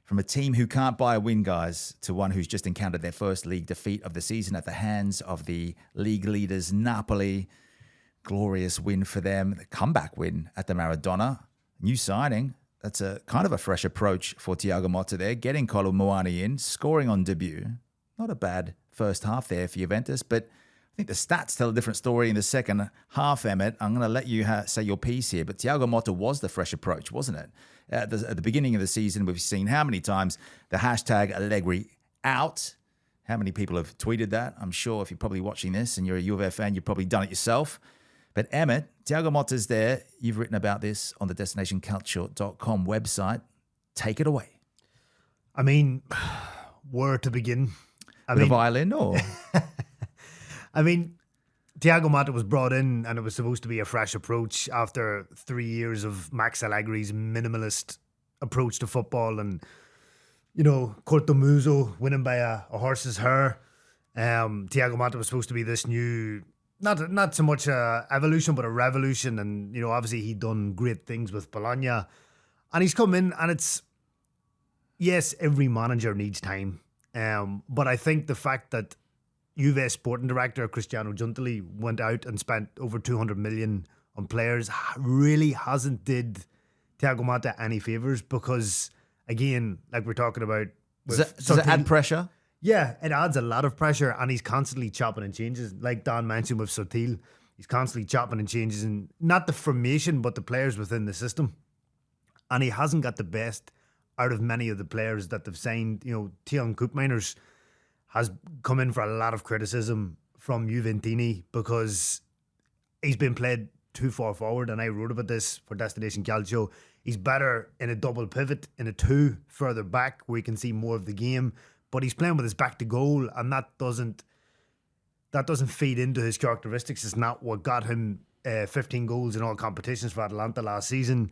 From a team who can't buy a win, guys, to one who's just encountered their first league defeat of the season at the hands of the league leaders, Napoli. Glorious win for them. The comeback win at the Maradona. New signing. That's a kind of a fresh approach for Thiago Motta there. Getting Kolo Muani in, scoring on debut. Not a bad first half there for Juventus, but I think the stats tell a different story in the second half, Emmet. I'm going to let you say your piece here, but Thiago Motta was the fresh approach, wasn't it? At the beginning of the season, we've seen how many times the hashtag Allegri out. How many people have tweeted that? I'm sure if you're probably watching this and you're a Juve fan, you've probably done it yourself. But Emmet, Thiago Motta's there. You've written about this on the destination.calcio.com website. Take it away. I mean, where to begin? With a violin or? I mean, Thiago Motta was brought in and it was supposed to be a fresh approach after 3 years of Max Allegri's minimalist approach to football and, you know, Corto Muso winning by a horse's hair. Thiago Motta was supposed to be this new, not so much a evolution, but a revolution. And, you know, obviously he'd done great things with Bologna. And he's come in and it's, yes, every manager needs time. But I think the fact that Juve sporting director Cristiano Giuntoli went out and spent over 200 million on players really hasn't did Thiago Motta any favours because, again, like we're talking about... Does it add pressure? Yeah, it adds a lot of pressure and he's constantly chopping and changes. Like Dan mentioned with Sotil, he's constantly chopping and changes in not the formation but the players within the system. And he hasn't got the best out of many of the players that they've signed. You know, Tion Koopmeiners has come in for a lot of criticism from Juventini because he's been played too far forward, and I wrote about this for Destination Calcio. He's better in a double pivot, in a two further back where you can see more of the game, but he's playing with his back to goal, and that doesn't feed into his characteristics. It's not what got him 15 goals in all competitions for Atalanta last season.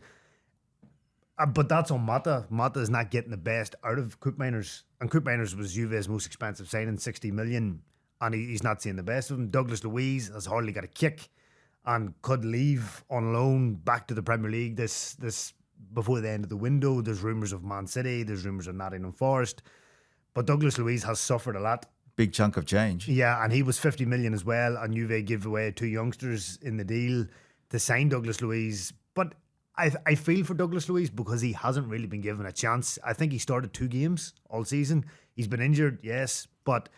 But that's on Motta. Motta is not getting the best out of Koopmeiners. And Koopmeiners was Juve's most expensive signing, 60 million. And he's not seeing the best of him. Douglas Luiz has hardly got a kick and could leave on loan back to the Premier League this before the end of the window. There's rumours of Man City. There's rumours of Nottingham Forest. But Douglas Luiz has suffered a lot. Big chunk of change. Yeah, and he was 50 million as well. And Juve gave away 2 youngsters in the deal to sign Douglas Luiz. But I feel for Douglas Luiz because he hasn't really been given a chance. I think he started 2 games all season. He's been injured, yes, but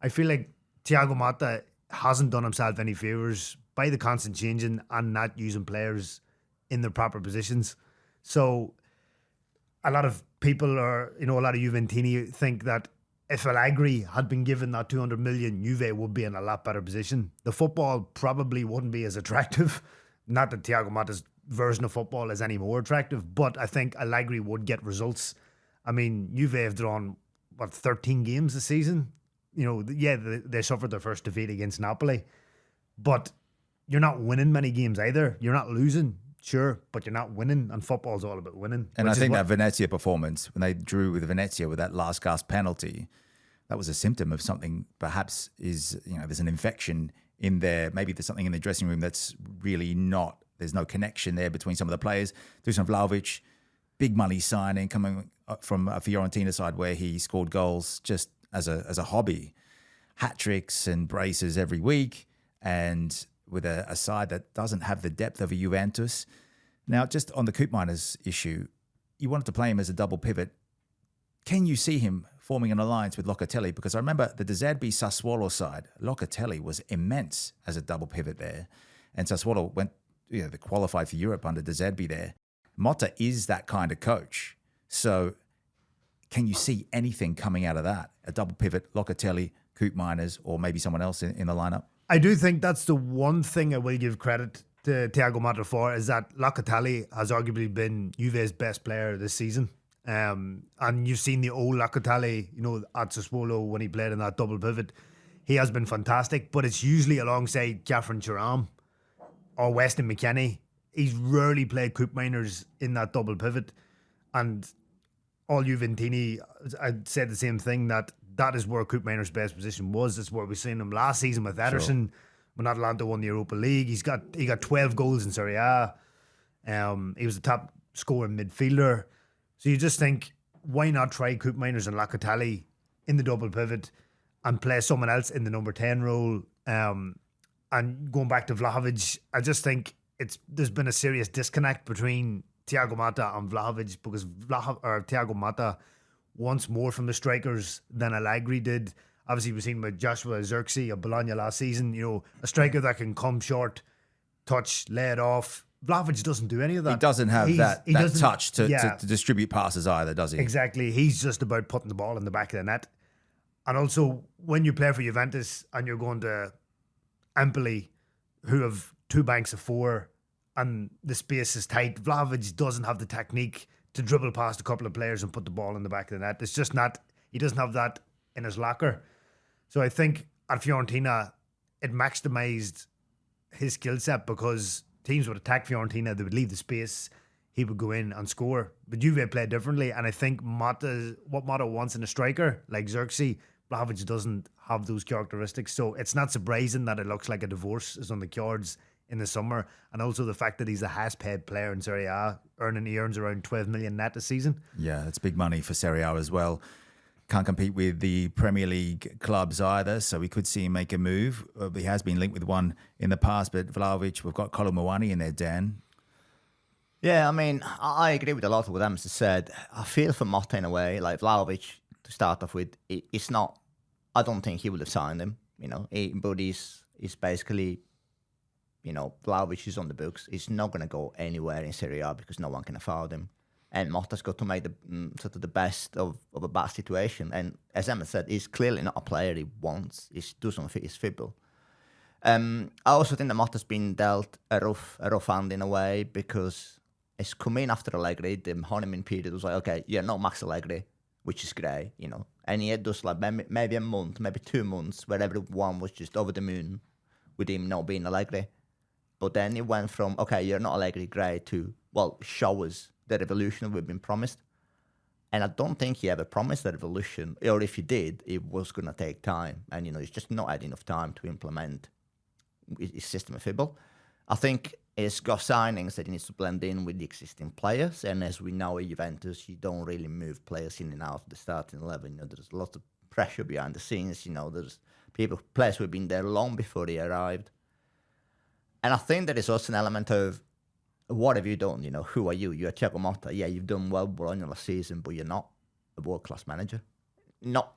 I feel like Thiago Motta hasn't done himself any favours by the constant changing and not using players in their proper positions. So a lot of people are, you know, a lot of Juventini think that if Allegri had been given that 200 million, Juve would be in a lot better position. The football probably wouldn't be as attractive. Not that Thiago Motta's version of football is any more attractive, but I think Allegri would get results. I mean, Juve have drawn 13 games this season. You know, yeah, they suffered their first defeat against Napoli, but you're not winning many games either. You're not losing, sure, but you're not winning, and football's all about winning. And I think that Venezia performance, when they drew with Venezia with that last gasp penalty, that was a symptom of something perhaps is, you know, there's an infection in there. Maybe there's something in the dressing room that's really not. There's no connection there between some of the players. Dusan Vlahovic, big money signing coming from a Fiorentina side where he scored goals just as a hobby. Hat-tricks and braces every week, and with a side that doesn't have the depth of a Juventus. Now, just on the Koopmeiners issue, you wanted to play him as a double pivot. Can you see him forming an alliance with Locatelli? Because I remember the De Zerbi Sassuolo side, Locatelli was immense as a double pivot there. And Sassuolo went, you know, they qualified for Europe under De Zerbi there. Motta is that kind of coach. So can you see anything coming out of that? A double pivot, Locatelli, Koopmeiners, or maybe someone else in the lineup? I do think that's the one thing I will give credit to Thiago Motta for, is that Locatelli has arguably been Juve's best player this season. And you've seen the old Locatelli, you know, at Sassuolo when he played in that double pivot. He has been fantastic, but it's usually alongside Catherine Thuram or Weston McKennie. He's rarely played Koopmeiners in that double pivot. And all Juventini, I'd said the same thing, that is where Koopmeiners' best position was. That's where we seen him last season with Ederson. Sure. When Atalanta won the Europa League, he got 12 goals in Serie A. He was the top scoring midfielder. So you just think why not try Coop Miners and Locatelli in the double pivot and play someone else in the number 10 role? And going back to Vlahovic, I just think there's been a serious disconnect between Thiago Motta and Vlahovic, because Thiago Motta wants more from the strikers than Allegri did. Obviously, we've seen with Joshua Zirkzee of Bologna last season, a striker that can come short, touch, lay it off. Vlahovic doesn't do any of that. He doesn't have that touch to distribute passes either, does he? Exactly. He's just about putting the ball in the back of the net. And also, when you play for Juventus and you're going to Empoli, who have 2 banks of 4 and the space is tight, Vlahovic doesn't have the technique to dribble past a couple of players and put the ball in the back of the net. It's just not, he doesn't have that in his locker. So I think at Fiorentina, it maximised his skill set, because teams would attack Fiorentina, they would leave the space, he would go in and score. But Juve played differently, and I think what Motta wants in a striker like Zirkzee, Vlahovic doesn't have those characteristics. So it's not surprising that it looks like a divorce is on the cards in the summer, and also the fact that he's the highest paid player in Serie A, he earns around 12 million net a season. Yeah, that's big money for Serie A as well. Can't compete with the Premier League clubs either, so we could see him make a move. He has been linked with one in the past, but Vlahovic, we've got Kolo Muani in there, Dan. Yeah, I mean, I agree with a lot of what Emmet said. I feel for Motta in a way, like Vlahovic, to start off with, it's not, I don't think he would have signed him, but he's basically, Vlahovic is on the books. He's not going to go anywhere in Serie A because no one can afford him. And Motta's got to make the best of a bad situation. And as Emmet said, he's clearly not a player he wants. He doesn't fit his fibble. I also think that Motta's been dealt a rough hand in a way, because it's come in after Allegri. The honeymoon period was like, okay, you're not Max Allegri, which is great, And he had just like maybe a month, maybe 2 months, where everyone was just over the moon with him not being Allegri. But then it went from, okay, you're not Allegri, great, to, well, show us the revolution we've been promised. And I don't think he ever promised the revolution, or if he did, it was going to take time. And, he's just not had enough time to implement his system of football. I think he's got signings that he needs to blend in with the existing players. And as we know at Juventus, you don't really move players in and out of the starting 11. There's a lot of pressure behind the scenes. There's players who have been there long before he arrived. And I think there is also an element of, what have you done? Who are you? You're Thiago Motta. Yeah, you've done well Bologna last season, but you're not a world-class manager. Not,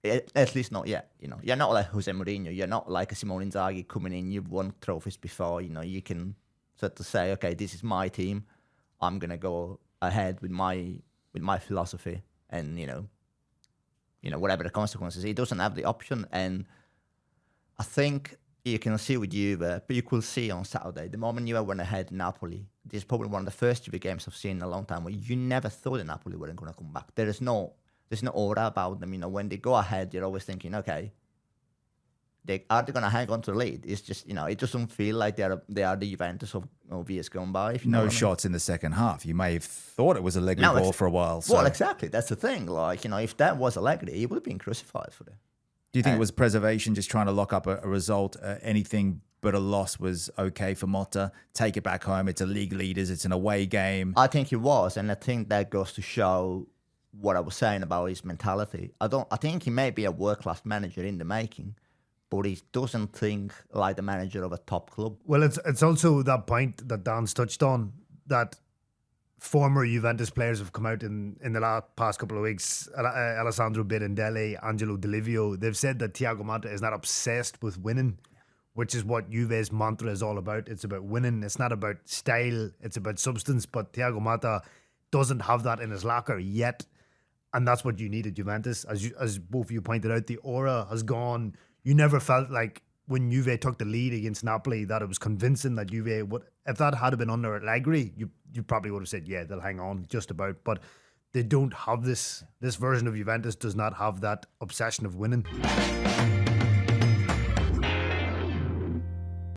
at least not yet. You're not like Jose Mourinho. You're not like a Simone Inzaghi coming in. You've won trophies before. You can sort of say, okay, this is my team. I'm gonna go ahead with my philosophy, and whatever the consequences. He doesn't have the option, and I think you can see with Juve, but you could see on Saturday, the moment Juve went ahead Napoli, this is probably one of the first Juve games I've seen in a long time where you never thought that Napoli weren't going to come back. There's no aura about them. When they go ahead, you're always thinking, okay, are they going to hang on to the lead? It's just, it doesn't feel like they are the Juventus of years gone by. No shots in the second half. You may have thought it was Allegri ball for a while. So. Well, exactly. That's the thing. Like, if that was Allegri, he would have been crucified for it. Do you think it was preservation, just trying to lock up a result? Anything but a loss was okay for Motta? Take it back home. It's a league leaders. It's an away game. I think it was, and I think that goes to show what I was saying about his mentality. I think he may be a world-class manager in the making, but he doesn't think like the manager of a top club. Well, it's also that point that Dan's touched on, that former Juventus players have come out in the past couple of weeks. Alessandro Birindelli, Angelo Di Livio, they've said that Thiago Motta is not obsessed with winning, which is what Juve's mantra is all about. It's about winning. It's not about style. It's about substance. But Thiago Motta doesn't have that in his locker yet. And that's what you need at Juventus. As both of you pointed out, the aura has gone. You never felt like when Juve took the lead against Napoli that it was convincing that Juve would. If that had been under Allegri, you probably would have said, yeah, they'll hang on just about. But they don't have this. This version of Juventus does not have that obsession of winning.